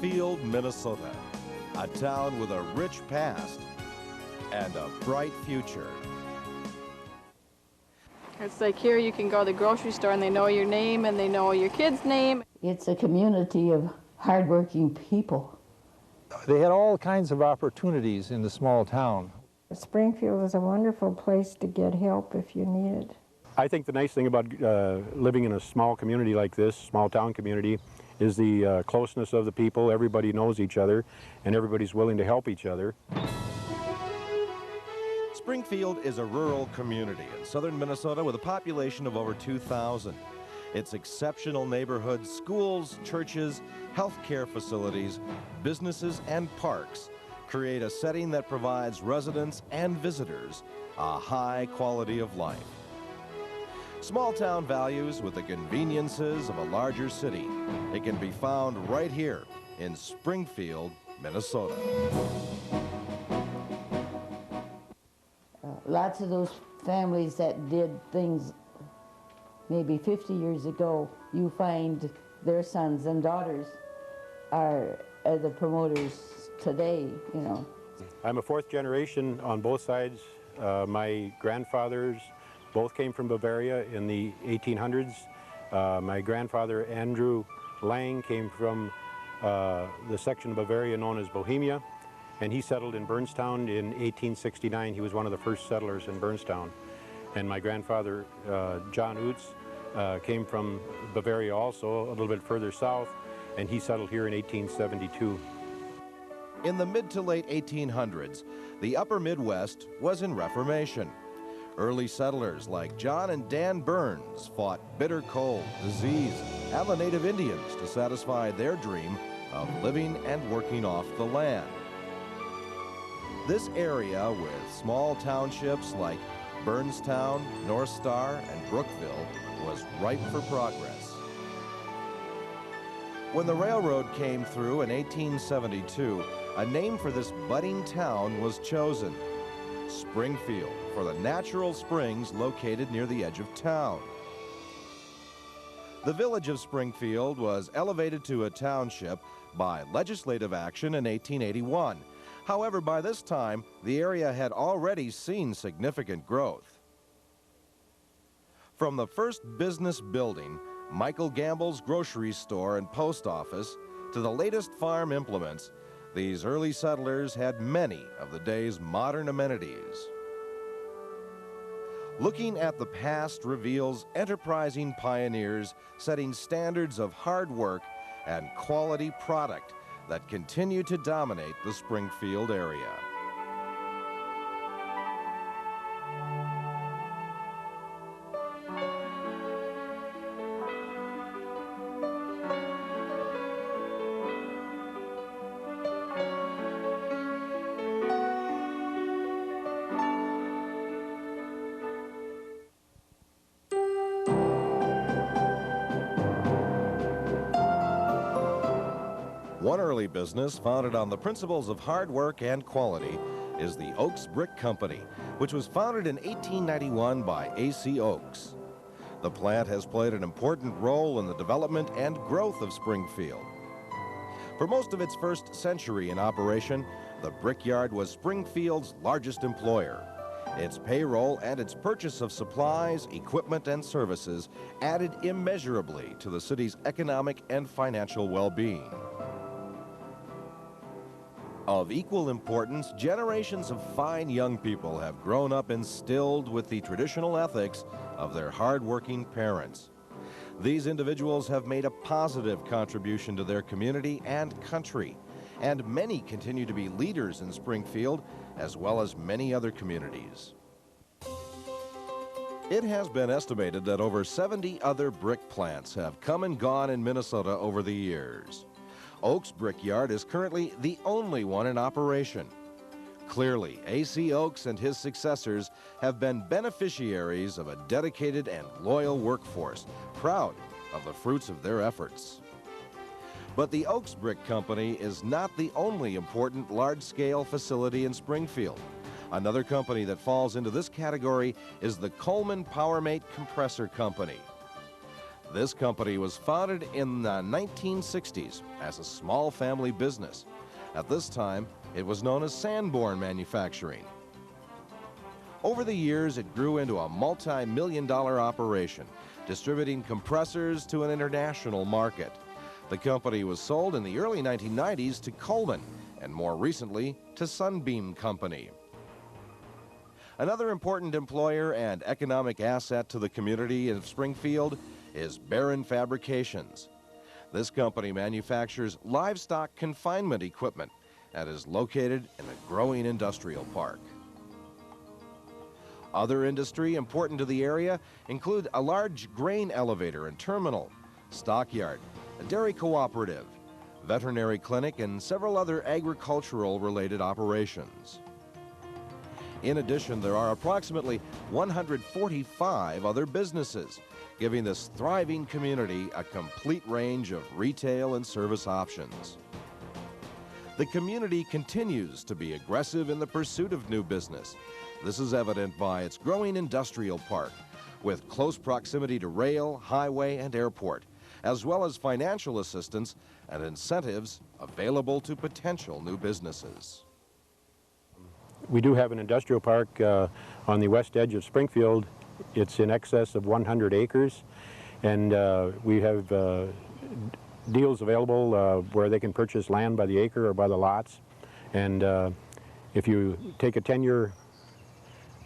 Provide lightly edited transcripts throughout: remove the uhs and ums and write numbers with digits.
Springfield, Minnesota, a town with a rich past and a bright future. It's like here you can go to the grocery store and they know your name and they know your kid's name. It's a community of hardworking people. They had all kinds of opportunities in the small town. Springfield is a wonderful place to get help if you need it. I think the nice thing about living in a small community like this, small town community, is the closeness of the people. Everybody knows each other and everybody's willing to help each other. Springfield is a rural community in southern Minnesota with a population of over 2,000. Its exceptional neighborhoods, schools, churches, healthcare facilities, businesses, and parks create a setting that provides residents and visitors a high quality of life. Small town values with the conveniences of a larger city. It can be found right here in Springfield, Minnesota. Lots of those families that did things maybe 50 years ago, you find their sons and daughters are the promoters today, you know. I'm a fourth generation on both sides. My grandfathers both came from Bavaria in the 1800s. My grandfather, Andrew Lang, came from the section of Bavaria known as Bohemia, and he settled in Bernstown in 1869. He was one of the first settlers in Bernstown. And my grandfather, John Utz, came from Bavaria also, a little bit further south, and he settled here in 1872. In the mid to late 1800s, the upper Midwest was in Reformation. Early settlers like John and Dan Burns fought bitter cold, disease, and the native Indians to satisfy their dream of living and working off the land. This area, with small townships like Burnstown, North Star, and Brookville, was ripe for progress. When the railroad came through in 1872, a name for this budding town was chosen: Springfield, for the natural springs located near the edge of town. The village of Springfield was elevated to a township by legislative action in 1881. However, by this time, the area had already seen significant growth. From the first business building, Michael Gamble's grocery store and post office, to the latest farm implements, these early settlers had many of the day's modern amenities. Looking at the past reveals enterprising pioneers setting standards of hard work and quality product that continue to dominate the Springfield area. One early business founded on the principles of hard work and quality is the Oaks Brick Company, which was founded in 1891 by A.C. Oaks. The plant has played an important role in the development and growth of Springfield. For most of its first century in operation, the brickyard was Springfield's largest employer. Its payroll and its purchase of supplies, equipment, and services added immeasurably to the city's economic and financial well-being. Of equal importance, generations of fine young people have grown up instilled with the traditional ethics of their hard-working parents. These individuals have made a positive contribution to their community and country, and many continue to be leaders in Springfield, as well as many other communities. It has been estimated that over 70 other brick plants have come and gone in Minnesota over the years. Oaks Brickyard is currently the only one in operation. Clearly, A.C. Oaks and his successors have been beneficiaries of a dedicated and loyal workforce, proud of the fruits of their efforts. But the Oaks Brick Company is not the only important large-scale facility in Springfield. Another company that falls into this category is the Coleman Powermate Compressor Company. This company was founded in the 1960s as a small family business. At this time, it was known as Sanborn Manufacturing. Over the years, it grew into a multi-million-dollar operation, distributing compressors to an international market. The company was sold in the early 1990s to Coleman, and more recently to Sunbeam Company. Another important employer and economic asset to the community of Springfield is Barron Fabrications. This company manufactures livestock confinement equipment and is located in a growing industrial park. Other industry important to the area include a large grain elevator and terminal, stockyard, a dairy cooperative, veterinary clinic, and several other agricultural-related operations. In addition, there are approximately 145 other businesses, giving this thriving community a complete range of retail and service options. The community continues to be aggressive in the pursuit of new business. This is evident by its growing industrial park, with close proximity to rail, highway, and airport, as well as financial assistance and incentives available to potential new businesses. We do have an industrial park on the west edge of Springfield. It's in excess of 100 acres, and we have deals available where they can purchase land by the acre or by the lots. And if you take a 10-year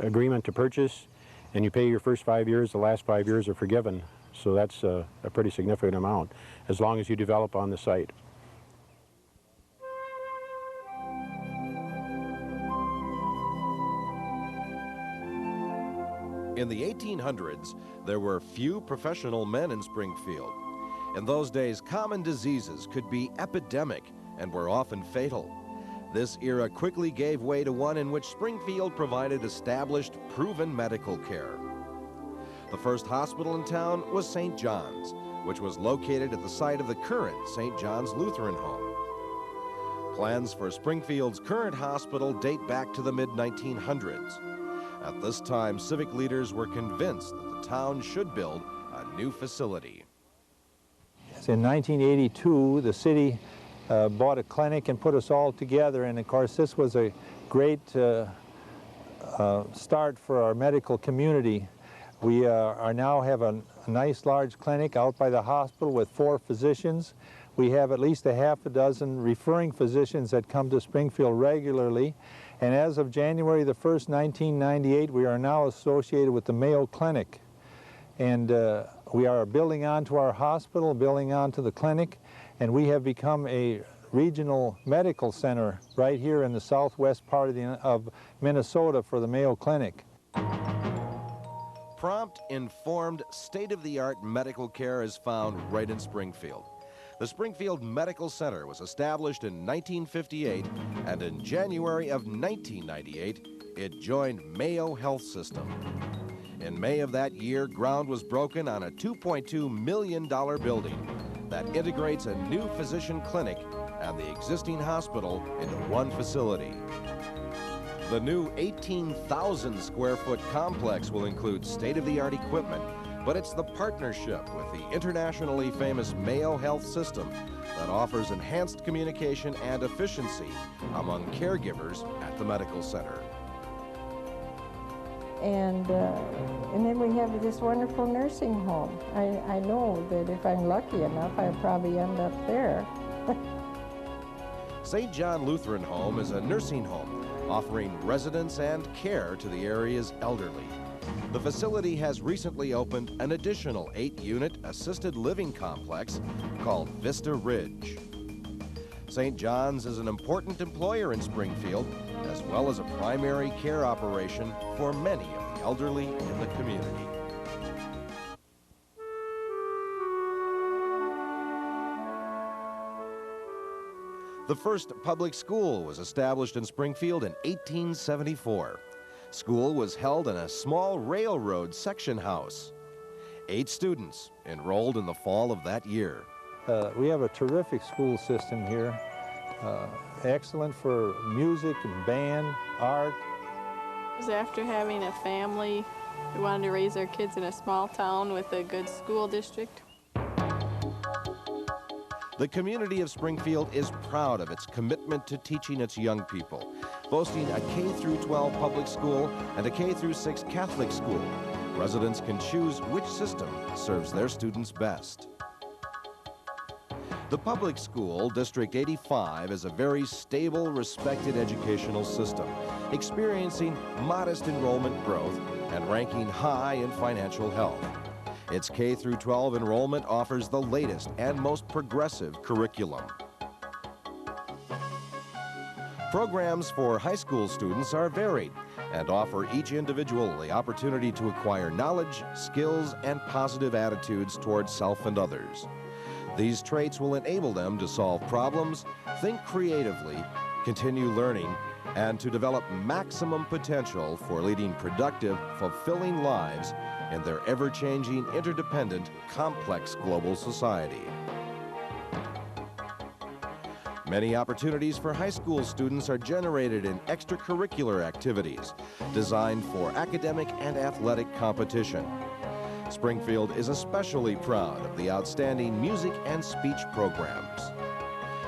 agreement to purchase and you pay your first 5 years, the last 5 years are forgiven. So that's a pretty significant amount, as long as you develop on the site. In the 1800s, there were few professional men in Springfield. In those days, common diseases could be epidemic and were often fatal. This era quickly gave way to one in which Springfield provided established, proven medical care. The first hospital in town was St. John's, which was located at the site of the current St. John's Lutheran Home. Plans for Springfield's current hospital date back to the mid-1900s. At this time, civic leaders were convinced that the town should build a new facility. In 1982, the city bought a clinic and put us all together, and of course this was a great start for our medical community. We now have a nice large clinic out by the hospital with 4 physicians. We have at least a half a dozen referring physicians that come to Springfield regularly. And as of January the 1st, 1998, we are now associated with the Mayo Clinic. And we are building onto our hospital, building onto the clinic, and we have become a regional medical center right here in the southwest part of Minnesota for the Mayo Clinic. Prompt, informed, state-of-the-art medical care is found right in Springfield. The Springfield Medical Center was established in 1958, and in January of 1998, it joined Mayo Health System. In May of that year, ground was broken on a $2.2 million building that integrates a new physician clinic and the existing hospital into one facility. The new 18,000 square foot complex will include state-of-the-art equipment, but it's the partnership with the internationally famous Mayo Health System that offers enhanced communication and efficiency among caregivers at the medical center. And then we have this wonderful nursing home. I know that if I'm lucky enough, I'll probably end up there. St. John Lutheran Home is a nursing home offering residence and care to the area's elderly. The facility has recently opened an additional 8-unit assisted living complex called Vista Ridge. St. John's is an important employer in Springfield, as well as a primary care operation for many of the elderly in the community. The first public school was established in Springfield in 1874. School was held in a small railroad section house. 8 students enrolled in the fall of that year. We have a terrific school system here. Excellent for music and band, art. After having a family, we wanted to raise our kids in a small town with a good school district. The community of Springfield is proud of its commitment to teaching its young people, boasting a K-12 public school and a K-6 Catholic school. Residents can choose which system serves their students best. The public school, District 85, is a very stable, respected educational system, experiencing modest enrollment growth and ranking high in financial health. Its K-12 enrollment offers the latest and most progressive curriculum. Programs for high school students are varied and offer each individual the opportunity to acquire knowledge, skills, and positive attitudes towards self and others. These traits will enable them to solve problems, think creatively, continue learning, and to develop maximum potential for leading productive, fulfilling lives in their ever-changing, interdependent, complex global society. Many opportunities for high school students are generated in extracurricular activities designed for academic and athletic competition. Springfield is especially proud of the outstanding music and speech programs.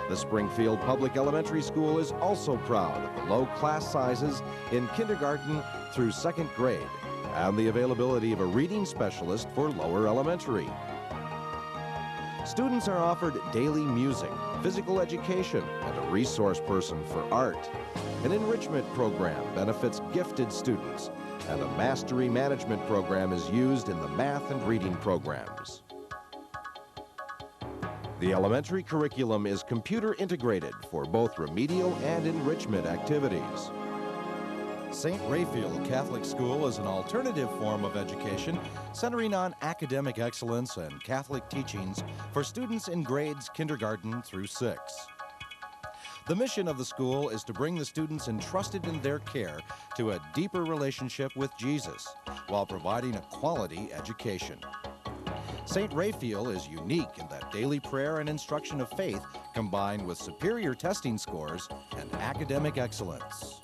The Springfield Public Elementary School is also proud of the low class sizes in kindergarten through 2nd grade and the availability of a reading specialist for lower elementary. Students are offered daily music, physical education, and a resource person for art. An enrichment program benefits gifted students, and a mastery management program is used in the math and reading programs. The elementary curriculum is computer integrated for both remedial and enrichment activities. St. Raphael Catholic School is an alternative form of education centering on academic excellence and Catholic teachings for students in grades kindergarten through 6. The mission of the school is to bring the students entrusted in their care to a deeper relationship with Jesus while providing a quality education. St. Raphael is unique in that daily prayer and instruction of faith combined with superior testing scores and academic excellence.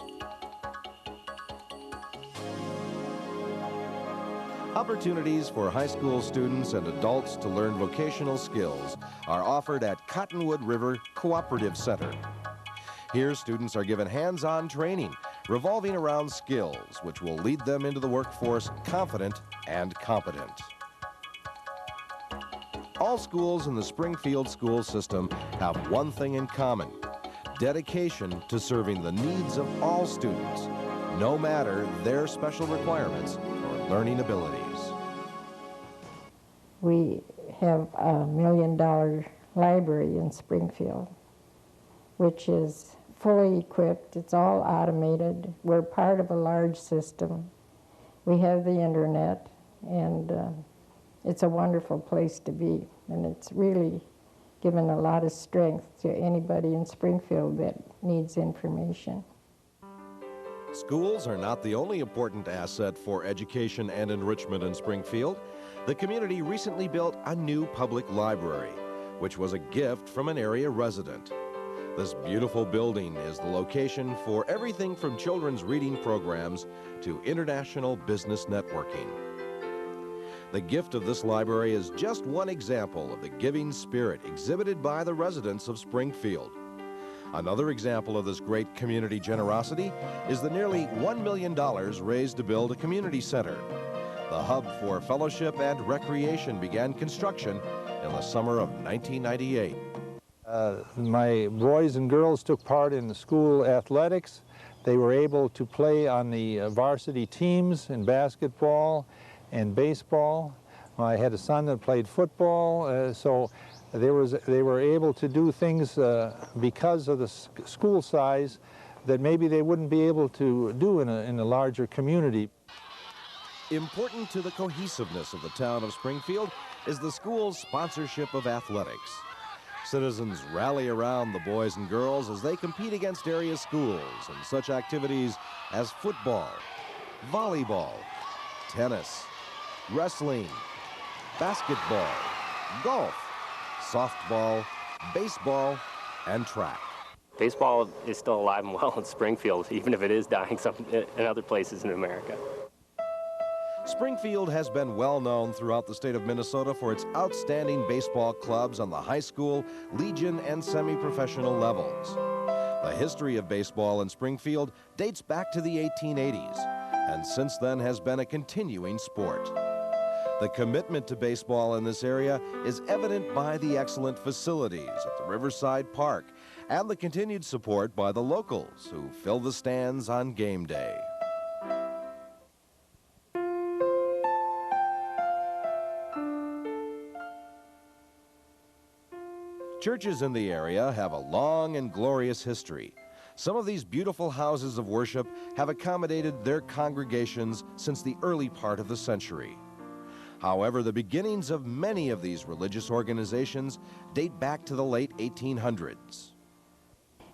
Opportunities for high school students and adults to learn vocational skills are offered at Cottonwood River Cooperative Center. Here, students are given hands-on training revolving around skills which will lead them into the workforce confident and competent. All schools in the Springfield school system have one thing in common: dedication to serving the needs of all students, no matter their special requirements or learning abilities. We have a $1 million library in Springfield, which is fully equipped. It's all automated. We're part of a large system. We have the internet, and it's a wonderful place to be. And it's really given a lot of strength to anybody in Springfield that needs information. Schools are not the only important asset for education and enrichment in Springfield. The community recently built a new public library, which was a gift from an area resident. This beautiful building is the location for everything from children's reading programs to international business networking. The gift of this library is just one example of the giving spirit exhibited by the residents of Springfield. Another example of this great community generosity is the nearly $1 million raised to build a community center. The Hub for Fellowship and Recreation began construction in the summer of 1998. My boys and girls took part in the school athletics. They were able to play on the varsity teams in basketball and baseball. I had a son that played football, so they were able to do things because of the school size that maybe they wouldn't be able to do in a larger community. Important to the cohesiveness of the town of Springfield is the school's sponsorship of athletics. Citizens rally around the boys and girls as they compete against area schools in such activities as football, volleyball, tennis, wrestling, basketball, golf, softball, baseball, and track. Baseball is still alive and well in Springfield, even if it is dying in other places in America. Springfield has been well known throughout the state of Minnesota for its outstanding baseball clubs on the high school, legion, and semi-professional levels. The history of baseball in Springfield dates back to the 1880s, and since then has been a continuing sport. The commitment to baseball in this area is evident by the excellent facilities at the Riverside Park and the continued support by the locals who fill the stands on game day. Churches in the area have a long and glorious history. Some of these beautiful houses of worship have accommodated their congregations since the early part of the century. However, the beginnings of many of these religious organizations date back to the late 1800s.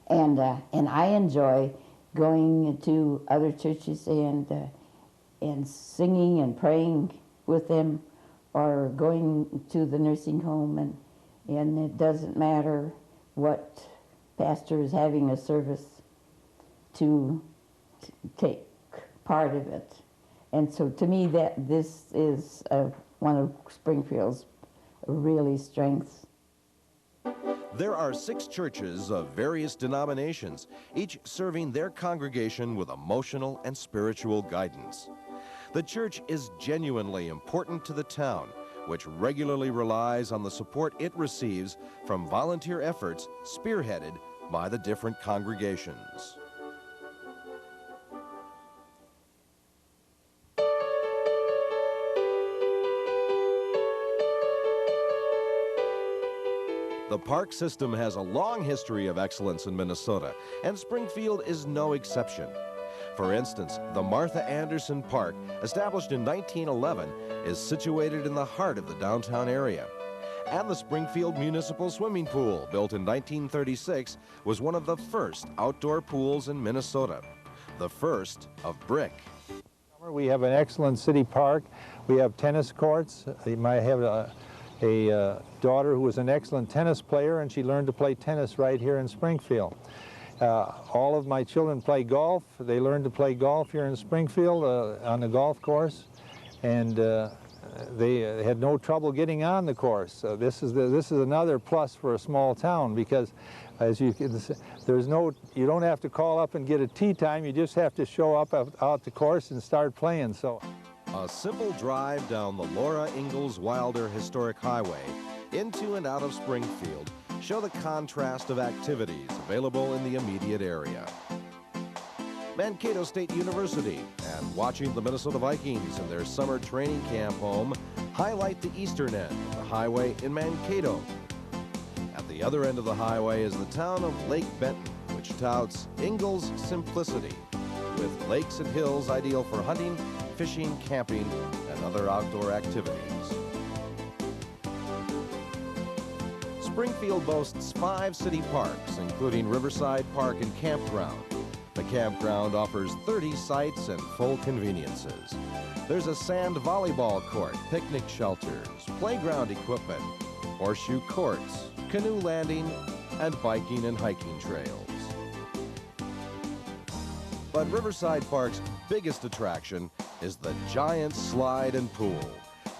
And I enjoy going to other churches and singing and praying with them, or going to the nursing home, and it doesn't matter what pastor is having a service to take part of it. And so to me, that this is one of Springfield's really strengths. There are 6 churches of various denominations, each serving their congregation with emotional and spiritual guidance. The church is genuinely important to the town, which regularly relies on the support it receives from volunteer efforts spearheaded by the different congregations. The park system has a long history of excellence in Minnesota, and Springfield is no exception. For instance, the Martha Anderson Park, established in 1911, is situated in the heart of the downtown area. And the Springfield Municipal Swimming Pool, built in 1936, was one of the first outdoor pools in Minnesota, the first of brick. We have an excellent city park. We have tennis courts. You might have a daughter who was an excellent tennis player, and she learned to play tennis right here in Springfield. All of my children play golf. They learned to play golf here in Springfield on the golf course, and they had no trouble getting on the course. This is another plus for a small town, because as you don't have to call up and get a tee time. You just have to show up out the course and start playing. So a simple drive down the Laura Ingalls Wilder Historic Highway into and out of Springfield show the contrast of activities available in the immediate area. Mankato State University and watching the Minnesota Vikings in their summer training camp home highlight the eastern end of the highway in Mankato. At the other end of the highway is the town of Lake Benton, which touts Ingalls' simplicity, with lakes and hills ideal for hunting, fishing, camping, and other outdoor activities. Springfield boasts 5 city parks, including Riverside Park and Campground. The campground offers 30 sites and full conveniences. There's a sand volleyball court, picnic shelters, playground equipment, horseshoe courts, canoe landing, and biking and hiking trails. But Riverside Park's biggest attraction is the giant slide and pool.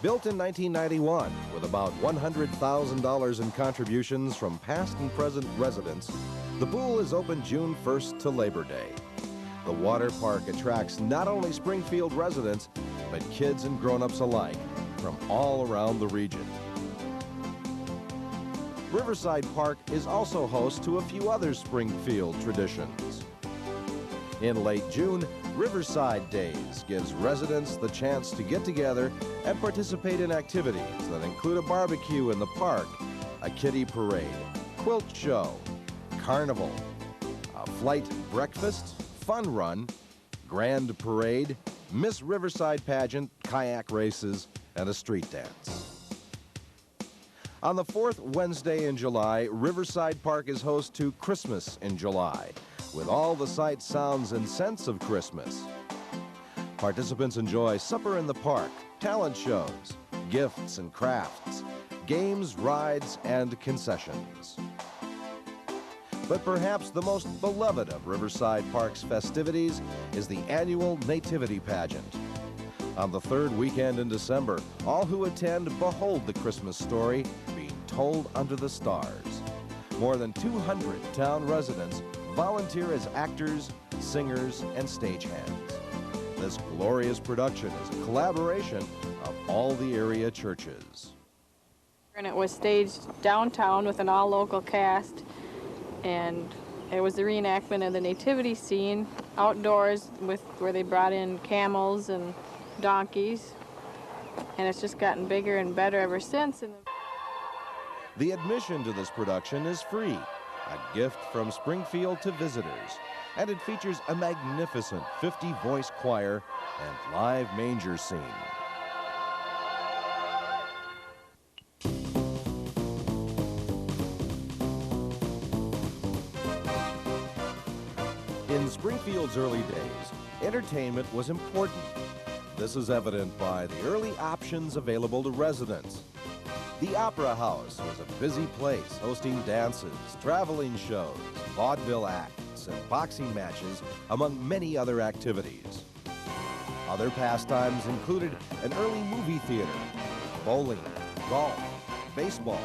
Built in 1991 with about $100,000 in contributions from past and present residents, the pool is open June 1st to Labor Day. The water park attracts not only Springfield residents, but kids and grown-ups alike from all around the region. Riverside Park is also host to a few other Springfield traditions. In late June, Riverside Days gives residents the chance to get together and participate in activities that include a barbecue in the park, a kiddie parade, quilt show, carnival, a flight breakfast, fun run, grand parade, Miss Riverside pageant, kayak races, and a street dance. On the 4th Wednesday in July, Riverside Park is host to Christmas in July, with all the sights, sounds, and scents of Christmas. Participants enjoy supper in the park, talent shows, gifts and crafts, games, rides, and concessions. But perhaps the most beloved of Riverside Park's festivities is the annual Nativity Pageant. On the third weekend in December, all who attend behold the Christmas story being told under the stars. More than 200 town residents volunteer as actors, singers, and stagehands. This glorious production is a collaboration of all the area churches. And it was staged downtown with an all-local cast, and it was the reenactment of the nativity scene outdoors where they brought in camels and donkeys, and it's just gotten bigger and better ever since. The admission to this production is free, a gift from Springfield to visitors, and it features a magnificent 50-voice choir and live manger scene. In Springfield's early days, entertainment was important. This is evident by the early options available to residents. The Opera House was a busy place, hosting dances, traveling shows, vaudeville acts, and boxing matches, among many other activities. Other pastimes included an early movie theater, bowling, golf, baseball,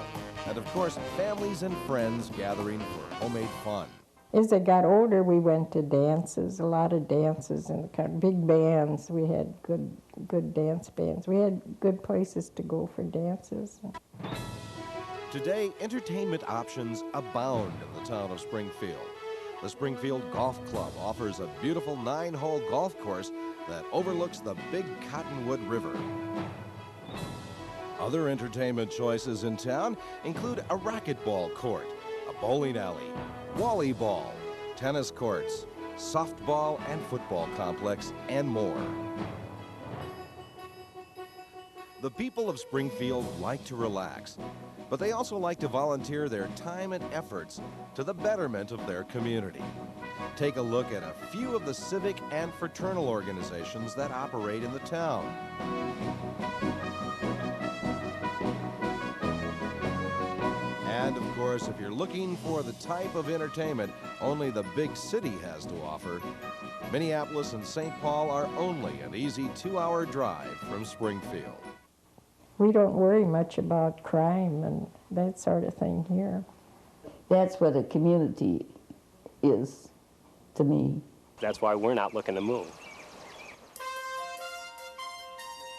and of course, families and friends gathering for homemade fun. As I got older, we went to dances, a lot of dances, and big bands. We had good dance bands. We had good places to go for dances. Today, entertainment options abound in the town of Springfield. The Springfield Golf Club offers a beautiful 9-hole golf course that overlooks the Big Cottonwood River. Other entertainment choices in town include a racquetball court, a bowling alley, volleyball, tennis courts, softball and football complex, and more. The people of Springfield like to relax, but they also like to volunteer their time and efforts to the betterment of their community. Take a look at a few of the civic and fraternal organizations that operate in the town. And of course, if you're looking for the type of entertainment only the big city has to offer, Minneapolis and St. Paul are only an easy 2-hour drive from Springfield. We don't worry much about crime and that sort of thing here. That's what a community is to me. That's why we're not looking to move.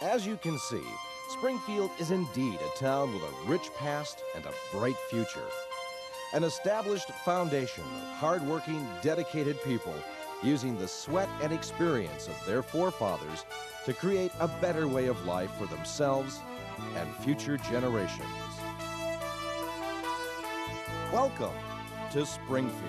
As you can see, Springfield is indeed a town with a rich past and a bright future. An established foundation of hardworking, dedicated people using the sweat and experience of their forefathers to create a better way of life for themselves and future generations. Welcome to Springfield.